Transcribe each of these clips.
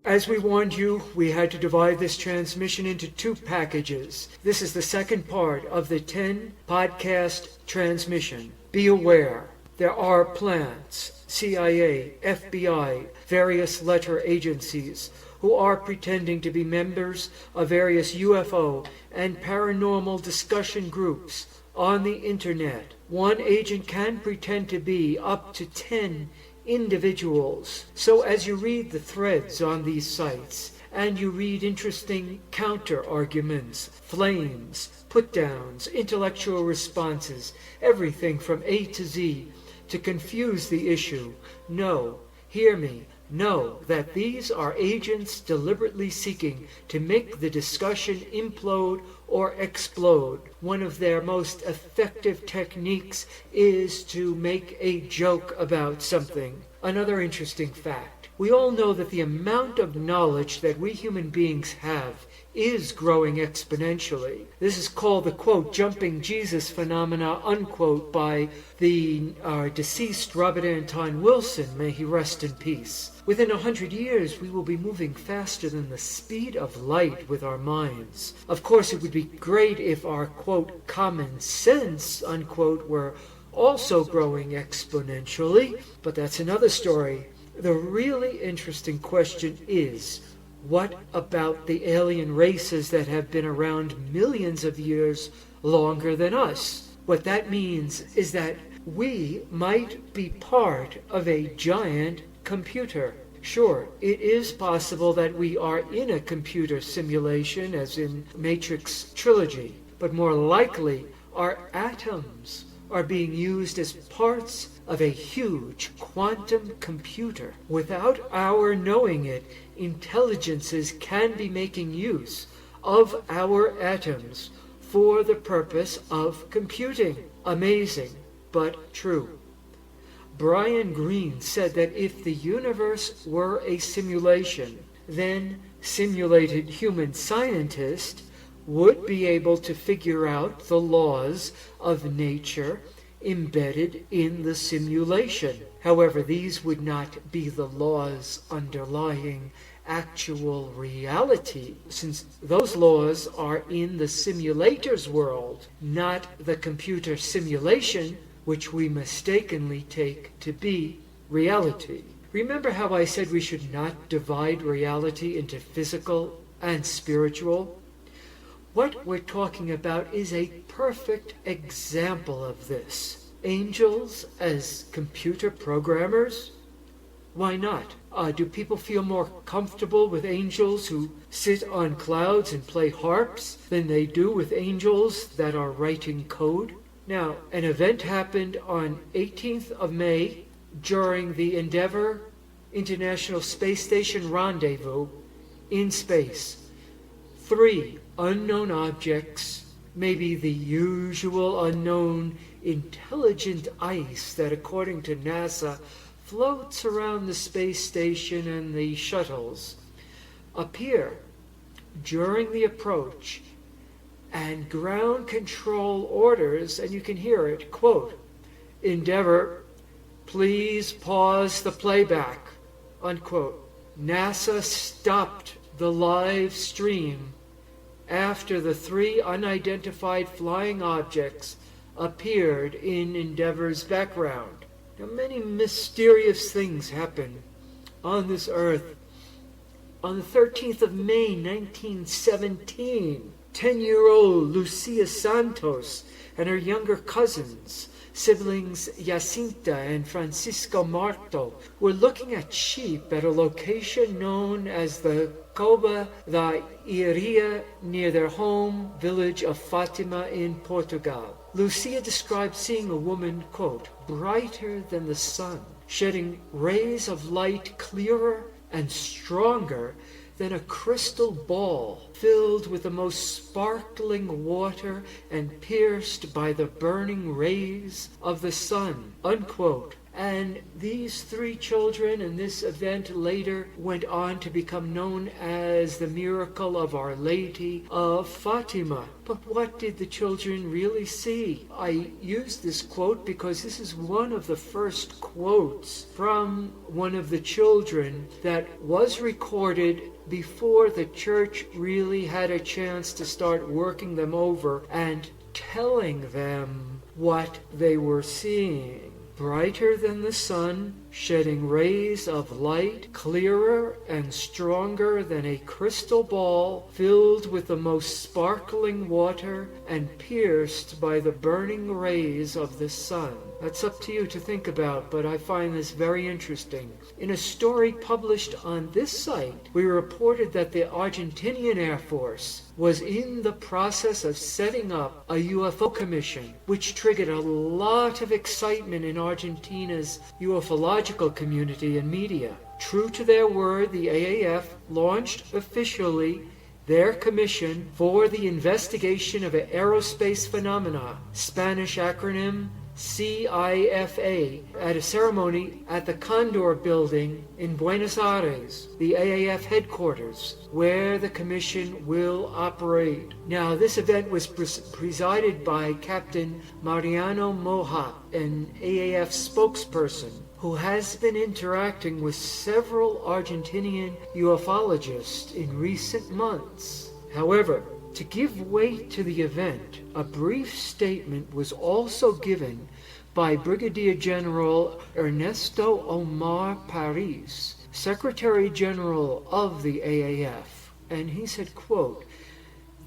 As we warned you, we had to divide this transmission into 2 packages. This is the second part of the 10 podcast transmission. Be aware, there are plans, CIA, FBI, various letter agencies, who are pretending to be members of various UFO and paranormal discussion groups on the internet. One agent can pretend to be up to 10 individuals. So as you read the threads on these sites, and you read interesting counter-arguments, flames, put-downs, intellectual responses, everything from A to Z, to confuse the issue, know, hear me, know that these are agents deliberately seeking to make the discussion implode or explode. One of their most effective techniques is to make a joke about something. Another interesting fact. We all know that the amount of knowledge that we human beings have is growing exponentially. This is called the, quote, jumping Jesus phenomena, unquote, by the deceased Robert Anton Wilson, may he rest in peace. Within 100 years, we will be moving faster than the speed of light with our minds. Of course, it would be great if our, quote, common sense, unquote, were also growing exponentially, but that's another story. The really interesting question is, what about the alien races that have been around millions of years longer than us? What that means is that we might be part of a giant computer. Sure, it is possible that we are in a computer simulation, as in Matrix Trilogy, but more likely our atoms are being used as parts of a huge quantum computer. Without our knowing it, intelligences can be making use of our atoms for the purpose of computing. Amazing, but true. Brian Greene said that if the universe were a simulation, then simulated human scientists would be able to figure out the laws of nature embedded in the simulation. However, these would not be the laws underlying actual reality, since those laws are in the simulator's world, not the computer simulation, which we mistakenly take to be reality. Remember how I said we should not divide reality into physical and spiritual? What we're talking about is a perfect example of this. Angels as computer programmers? Why not? Do people feel more comfortable with angels who sit on clouds and play harps than they do with angels that are writing code? Now, an event happened on 18th of May during the Endeavour International Space Station rendezvous in space. 3 unknown objects, maybe the usual unknown intelligent ice that, according to NASA, floats around the space station and the shuttles, appear during the approach, and ground control orders, and you can hear it, quote, Endeavour, please pause the playback, unquote. NASA stopped the live stream after the 3 unidentified flying objects appeared in Endeavour's background. Now, many mysterious things happen on this earth. On the 13th of May, 1917, 10-year-old Lucia Santos and her younger cousins, siblings Jacinta and Francisco Marto, were looking at sheep at a location known as the Cowboys area near their home village of Fatima in Portugal. Lucia described seeing a woman, quote, brighter than the sun, shedding rays of light clearer and stronger than a crystal ball, filled with the most sparkling water and pierced by the burning rays of the sun, unquote. And these three children and this event later went on to become known as the miracle of Our Lady of Fatima. But what did the children really see? I use this quote because this is one of the first quotes from one of the children that was recorded before the church really had a chance to start working them over and telling them what they were seeing. Brighter than the sun, shedding rays of light, clearer and stronger than a crystal ball, filled with the most sparkling water and pierced by the burning rays of the sun. That's up to you to think about, but I find this very interesting. In a story published on this site, we reported that the Argentinian Air Force was in the process of setting up a UFO commission, which triggered a lot of excitement in Argentina's ufological community and media. True to their word, the AAF launched officially their commission for the investigation of aerospace phenomena, Spanish acronym CIFA, at a ceremony at the Condor Building in Buenos Aires, the AAF headquarters, where the commission will operate. Now, this event was presided by Captain Mariano Moja, an AAF spokesperson, who has been interacting with several Argentinian ufologists in recent months. However, to give weight to the event, a brief statement was also given by Brigadier General Ernesto Omar Paris, Secretary General of the AAF, and he said, quote,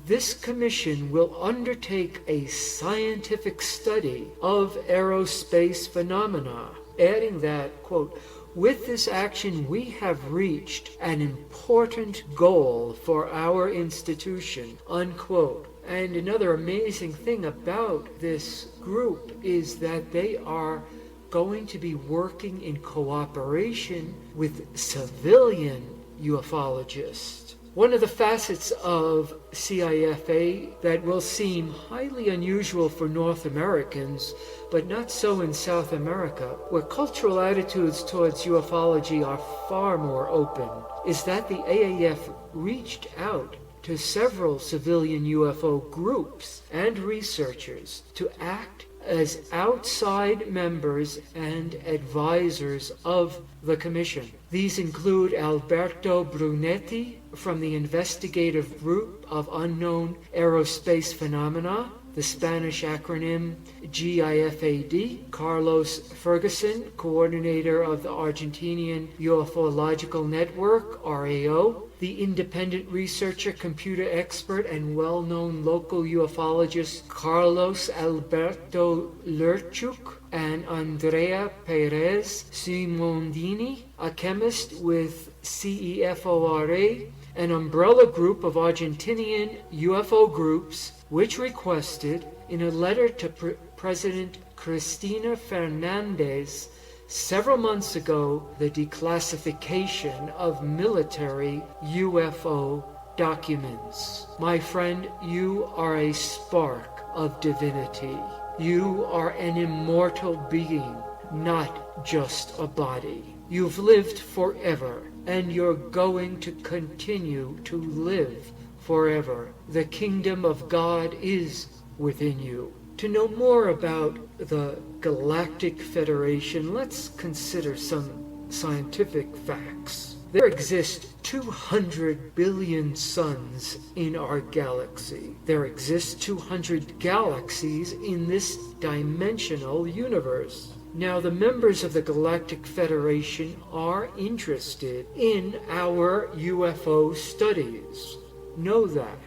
"This commission will undertake a scientific study of aerospace phenomena," adding that, quote, "With this action, we have reached an important goal for our institution," unquote. And another amazing thing about this group is that they are going to be working in cooperation with civilian ufologists. One of the facets of CIFA that will seem highly unusual for North Americans, but not so in South America, where cultural attitudes towards ufology are far more open, is that the AAF reached out to several civilian UFO groups and researchers to act as outside members and advisors of the commission. These include Alberto Brunetti from the investigative group of unknown aerospace phenomena, the Spanish acronym GIFAD, Carlos Ferguson, coordinator of the Argentinian Ufological Network, RAO, the independent researcher, computer expert, and well-known local ufologist Carlos Alberto Lerchuk, and Andrea Perez Simondini, a chemist with CEFORA, an umbrella group of Argentinian UFO groups, which requested, in a letter to President Cristina Fernandez several months ago, the declassification of military UFO documents. My friend, you are a spark of divinity. You are an immortal being, not just a body. You've lived forever, and you're going to continue to live forever. The kingdom of God is within you. To know more about the Galactic Federation, let's consider some scientific facts. There exist 200 billion suns in our galaxy. There exist 200 galaxies in this dimensional universe. Now, the members of the Galactic Federation are interested in our UFO studies. Know that.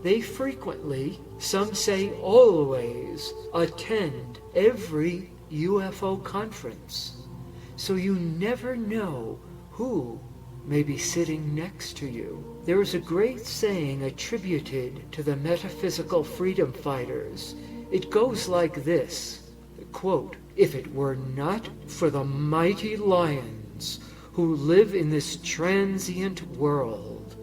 They frequently, some say always, attend every UFO conference. So you never know who may be sitting next to you. There is a great saying attributed to the metaphysical freedom fighters. It goes like this, quote, "If it were not for the mighty lions who live in this transient world,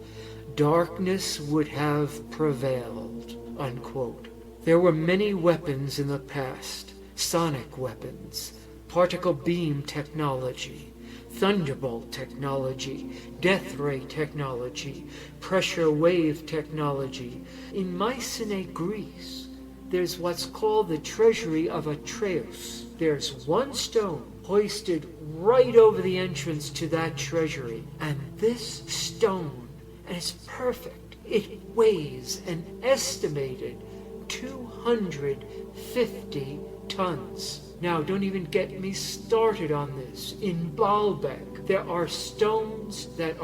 darkness would have prevailed," unquote. There were many weapons in the past, sonic weapons, particle beam technology, thunderbolt technology, death ray technology, pressure wave technology. In Mycenae, Greece, there's what's called the Treasury of Atreus. There's one stone hoisted right over the entrance to that treasury. And this stone, and it's perfect, it weighs an estimated 250 tons. Now, don't even get me started on this. In Baalbek, there are stones that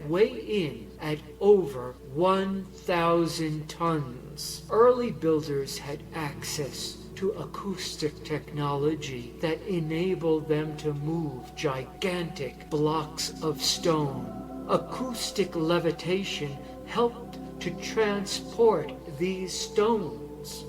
weigh in at over 1,000 tons. Early builders had access to acoustic technology that enabled them to move gigantic blocks of stone. Acoustic levitation helped to transport these stones.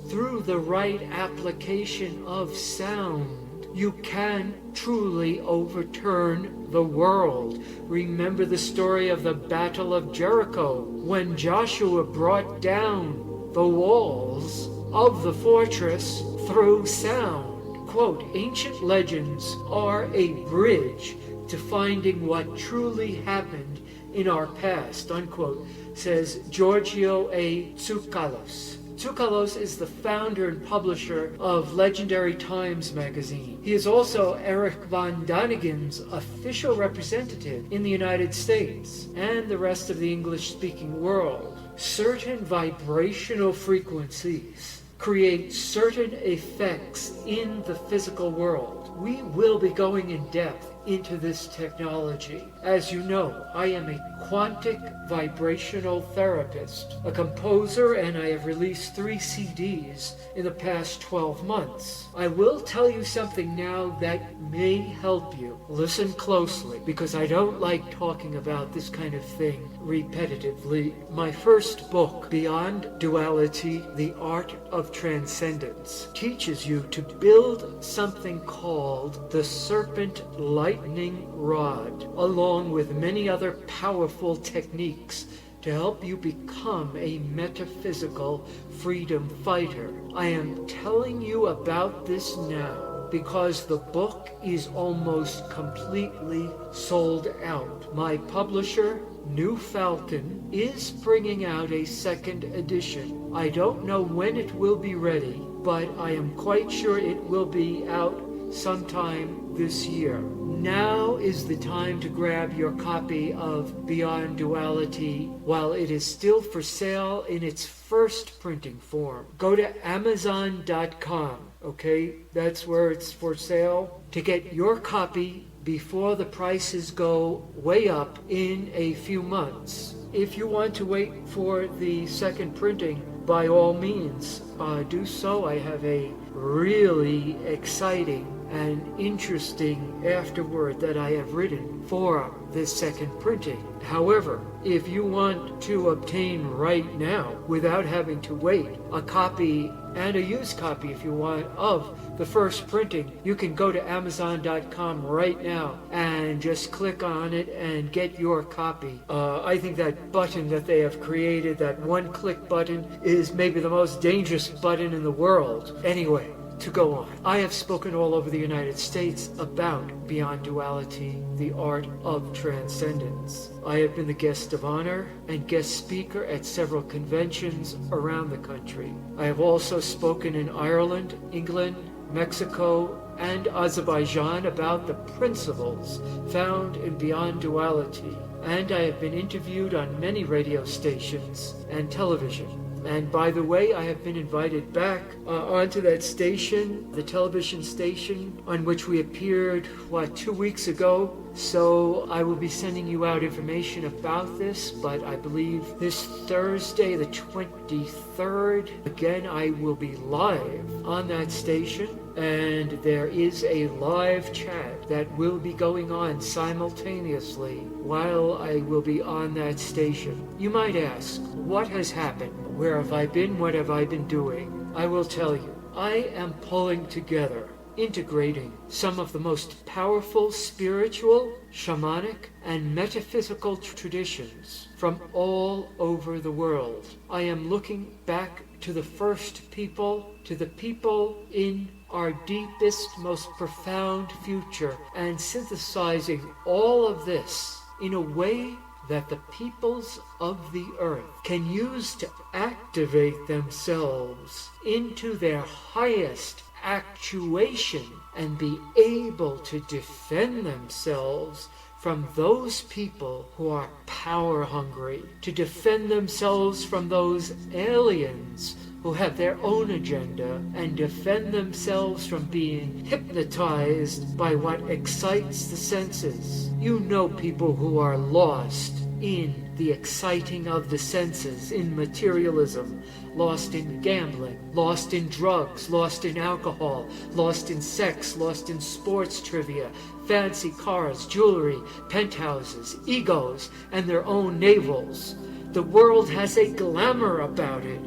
Through the right application of sound, you can truly overturn the world. Remember the story of the Battle of Jericho, when Joshua brought down the walls of the fortress through sound. Quote, ancient legends are a bridge to finding what truly happened in our past, unquote, says Giorgio A. Tsoukalos. Tsoukalos is the founder and publisher of Legendary Times magazine. He is also Eric von Daniken's official representative in the United States and the rest of the English-speaking world. Certain vibrational frequencies create certain effects in the physical world. We will be going in depth into this technology. As you know, I am a quantic vibrational therapist, a composer, and I have released 3 CDs in the past 12 months. I will tell you something now that may help you. Listen closely, because I don't like talking about this kind of thing repetitively. My first book, Beyond Duality, The Art of Transcendence, teaches you to build something called the Serpent Lightning Rod, along with many other powerful techniques to help you become a metaphysical freedom fighter. I am telling you about this now because the book is almost completely sold out. My publisher, New Falcon, is bringing out a second edition. I don't know when it will be ready, but I am quite sure it will be out sometime this year. Now is the time to grab your copy of Beyond Duality while it is still for sale in its first printing form. Go to Amazon.com, okay? That's where it's for sale, to get your copy before the prices go way up in a few months. If you want to wait for the second printing, by all means, do so. I have a really exciting and interesting afterword that I have written for this second printing. However, if you want to obtain right now, without having to wait, a copy and a used copy if you want of the first printing, you can go to Amazon.com right now and just click on it and get your copy. I think that button that they have created, that one-click button, is maybe the most dangerous button in the world. Anyway, to go on, I have spoken all over the United States about Beyond Duality, the Art of Transcendence. I have been the guest of honor and guest speaker at several conventions around the country. I have also spoken in Ireland, England, Mexico, and Azerbaijan about the principles found in Beyond Duality. And I have been interviewed on many radio stations and television. And by the way, I have been invited back onto that station, the television station, on which we appeared, 2 weeks ago. So I will be sending you out information about this, but I believe this Thursday, the 23rd, again, I will be live on that station. And there is a live chat that will be going on simultaneously while I will be on that station. You might ask, what has happened? Where have I been? What have I been doing? I will tell you. I am pulling together, integrating some of the most powerful spiritual, shamanic, and metaphysical traditions from all over the world. I am looking back to the first people, to the people in our deepest, most profound future, and synthesizing all of this in a way that the peoples of the earth can use to activate themselves into their highest actuation and be able to defend themselves from those people who are power hungry, to defend themselves from those aliens who have their own agenda, and defend themselves from being hypnotized by what excites the senses. You know people who are lost in the exciting of the senses, in materialism, lost in gambling, lost in drugs, lost in alcohol, lost in sex, lost in sports trivia, fancy cars, jewelry, penthouses, egos, and their own navels. The world has a glamour about it,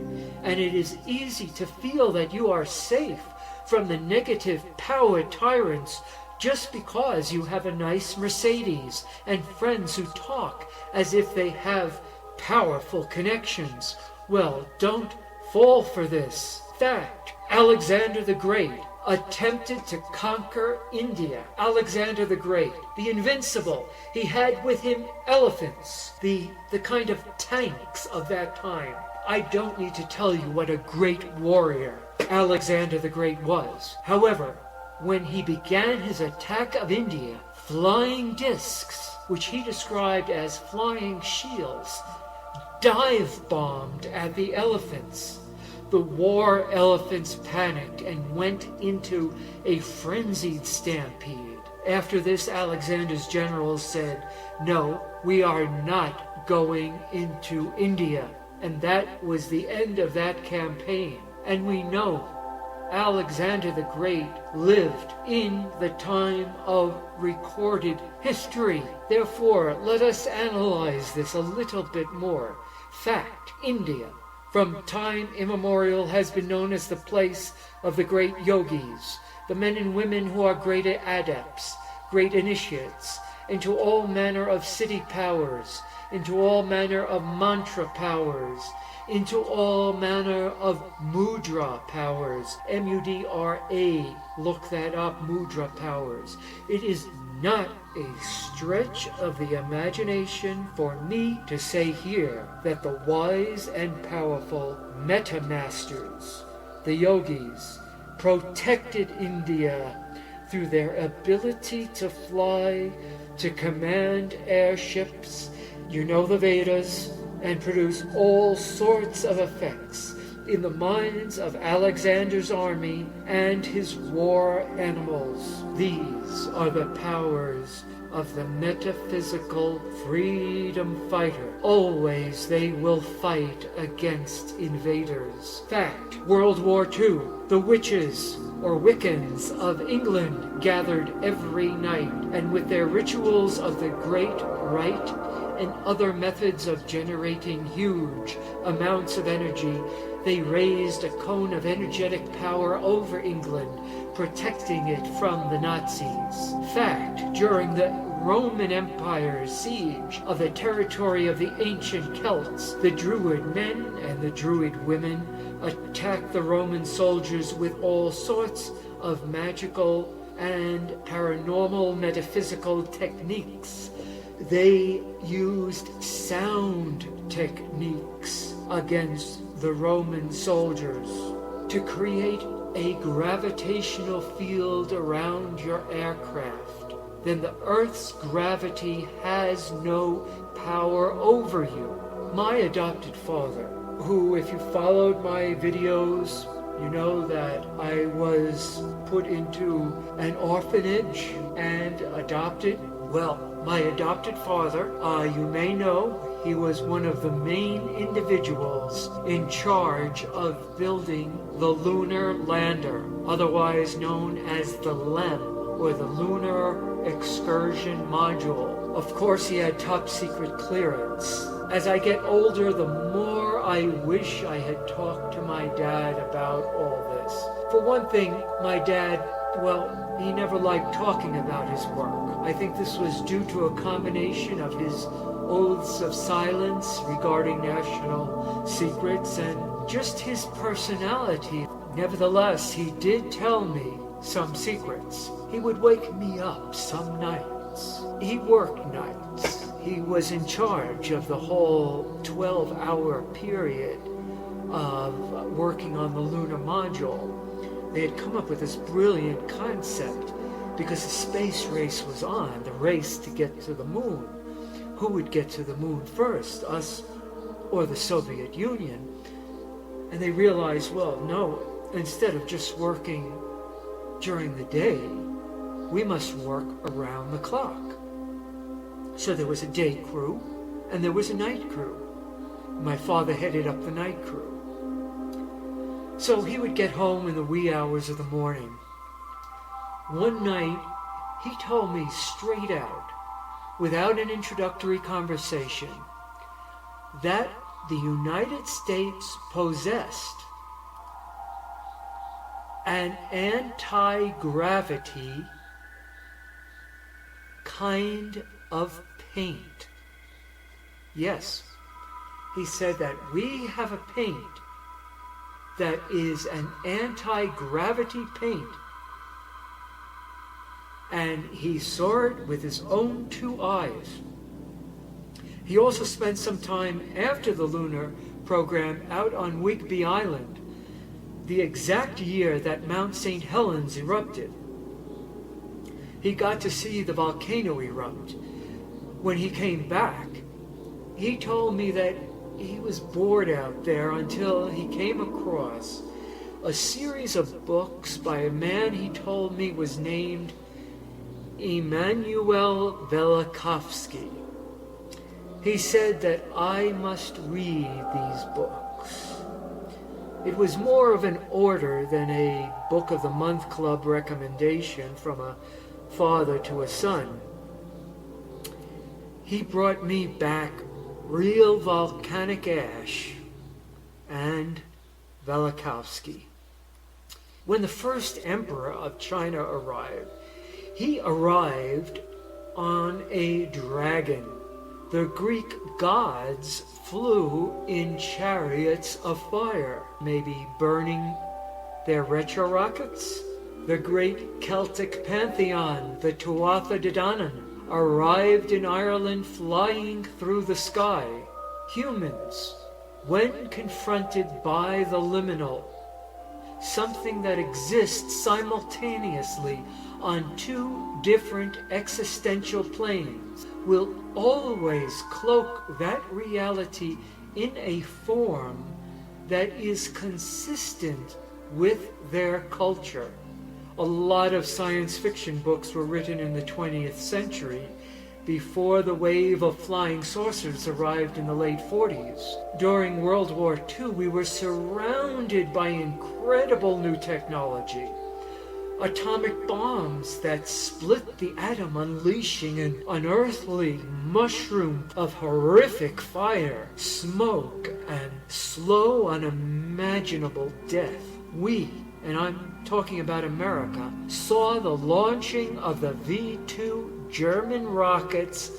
and it is easy to feel that you are safe from the negative power tyrants just because you have a nice Mercedes and friends who talk as if they have powerful connections. Well, don't fall for this. Fact, Alexander the Great attempted to conquer India. Alexander the Great, the invincible, he had with him elephants, the kind of tanks of that time. I don't need to tell you what a great warrior Alexander the Great was. However, when he began his attack of India, flying discs, which he described as flying shields, dive-bombed at the elephants. The war elephants panicked and went into a frenzied stampede. After this, Alexander's generals said, "No, we are not going into India." And that was the end of that campaign. And we know Alexander the Great lived in the time of recorded history. Therefore, let us analyze this a little bit more. Fact, India, from time immemorial, has been known as the place of the great yogis, the men and women who are great adepts, great initiates, into all manner of city powers, into all manner of mantra powers, into all manner of mudra powers, M-U-D-R-A, look that up, mudra powers. It is not a stretch of the imagination for me to say here that the wise and powerful meta-masters, the yogis, protected India through their ability to fly, to command airships, you know the Vedas, and produce all sorts of effects in the minds of Alexander's army and his war animals. These are the powers of the metaphysical freedom fighter. Always they will fight against invaders. Fact, World War II, the witches or Wiccans of England gathered every night, and with their rituals of the Great Rite and other methods of generating huge amounts of energy, they raised a cone of energetic power over England, protecting it from the Nazis. Fact, during the Roman Empire's siege of the territory of the ancient Celts, the Druid men and the Druid women attacked the Roman soldiers with all sorts of magical and paranormal metaphysical techniques. They used sound techniques against the Roman soldiers to create a gravitational field around your aircraft. Then the Earth's gravity has no power over you. My adopted father, who, if you followed my videos, you know that I was put into an orphanage and adopted. Well, my adopted father, you may know, he was one of the main individuals in charge of building the lunar lander, otherwise known as the LEM, or the Lunar Excursion Module. Of course, he had top secret clearance. As I get older, the more I wish I had talked to my dad about all this. For one thing, my dad, well, he never liked talking about his work. I think this was due to a combination of his oaths of silence regarding national secrets and just his personality. Nevertheless, he did tell me some secrets. He would wake me up some nights. He worked nights. He was in charge of the whole 12-hour period of working on the Lunar Module. They had come up with this brilliant concept because the space race was on, the race to get to the moon. Who would get to the moon first, us or the Soviet Union? And they realized, well, no, instead of just working during the day, we must work around the clock. So there was a day crew and there was a night crew. My father headed up the night crew. So he would get home in the wee hours of the morning. One night, he told me straight out, without an introductory conversation, that the United States possessed an anti-gravity kind of paint. Yes, he said that we have a paint that is an anti-gravity paint. And he saw it with his own two eyes. He also spent some time after the lunar program out on Whigby Island, the exact year that Mount St. Helens erupted. He got to see the volcano erupt. When he came back, he told me that he was bored out there until he came across a series of books by a man he told me was named Emanuel Velikovsky. He said that I must read these books. It was more of an order than a Book of the Month Club recommendation from a father to a son. He brought me back Real Volcanic Ash and Velikovsky. When the first emperor of China arrived, he arrived on a dragon. The Greek gods flew in chariots of fire, maybe burning their retro rockets. The great Celtic pantheon, the Tuatha Dé Danann, arrived in Ireland flying through the sky. Humans, when confronted by the liminal, something that exists simultaneously on two different existential planes, will always cloak that reality in a form that is consistent with their culture. A lot of science fiction books were written in the 20th century before the wave of flying saucers arrived in the late 40s. During World War II, we were surrounded by incredible new technology. Atomic bombs that split the atom, unleashing an unearthly mushroom of horrific fire, smoke, and slow, unimaginable death. We, and I'm talking about America, saw the launching of the V-2 German rockets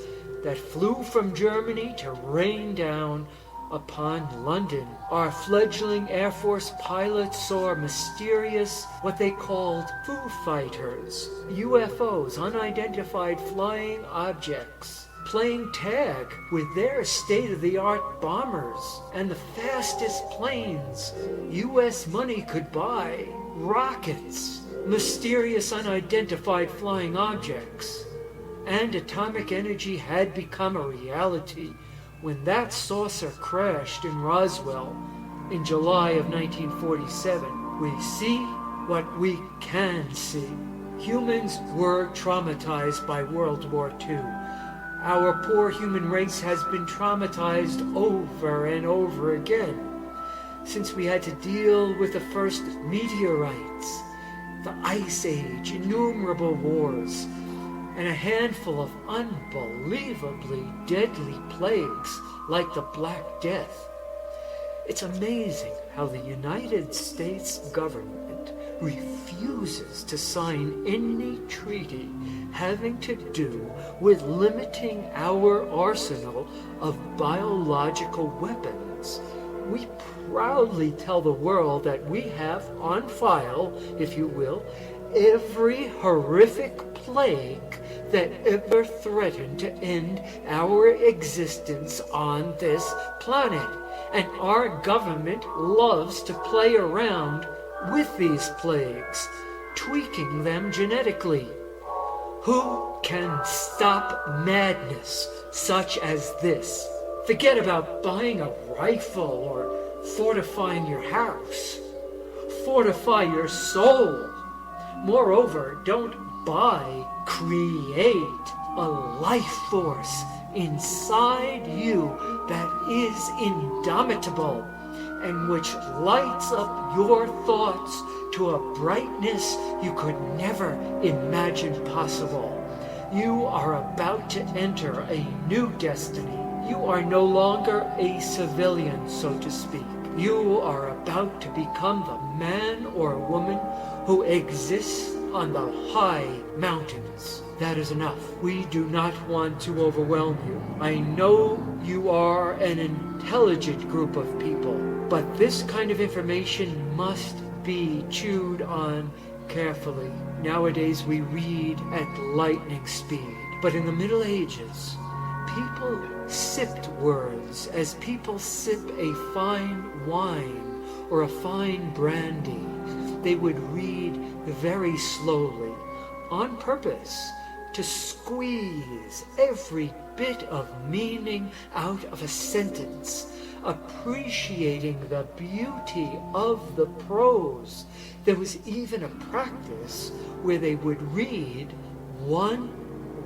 that flew from Germany to rain down upon London. Our fledgling Air Force pilots saw mysterious, what they called Foo Fighters, UFOs, unidentified flying objects, playing tag with their state-of-the-art bombers and the fastest planes U.S. money could buy, rockets, mysterious unidentified flying objects. And atomic energy had become a reality when that saucer crashed in Roswell in July of 1947. We see what we can see. Humans were traumatized by World War II. Our poor human race has been traumatized over and over again since we had to deal with the first meteorites, the Ice Age, innumerable wars, and a handful of unbelievably deadly plagues like the Black Death. It's amazing how the United States government refuses to sign any treaty having to do with limiting our arsenal of biological weapons. we proudly tell the world that we have on file, if you will, every horrific plague that ever threatened to end our existence on this planet. And our government loves to play around with these plagues, tweaking them genetically. Who can stop madness such as this? Forget about buying a rifle or fortifying your house. Fortify your soul. Moreover, don't buy, create a life force inside you that is indomitable and which lights up your thoughts to a brightness you could never imagine possible. You are about to enter a new destiny. You are no longer a civilian, so to speak. You are about to become the man or woman who exists on the high mountains. That is enough. We do not want to overwhelm you. I know you are an intelligent group of people, but this kind of information must be chewed on carefully. Nowadays we read at lightning speed, but in the Middle Ages, people sipped words as people sip a fine wine or a fine brandy. They would read very slowly, on purpose, to squeeze every bit of meaning out of a sentence, appreciating the beauty of the prose. There was even a practice where they would read one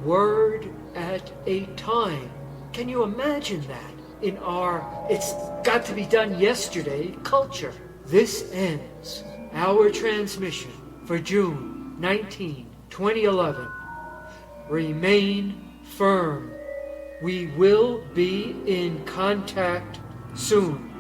word at a time. Can you imagine that in our "it's got to be done yesterday" culture? This ends our transmission for June 19, 2011. Remain firm. We will be in contact soon.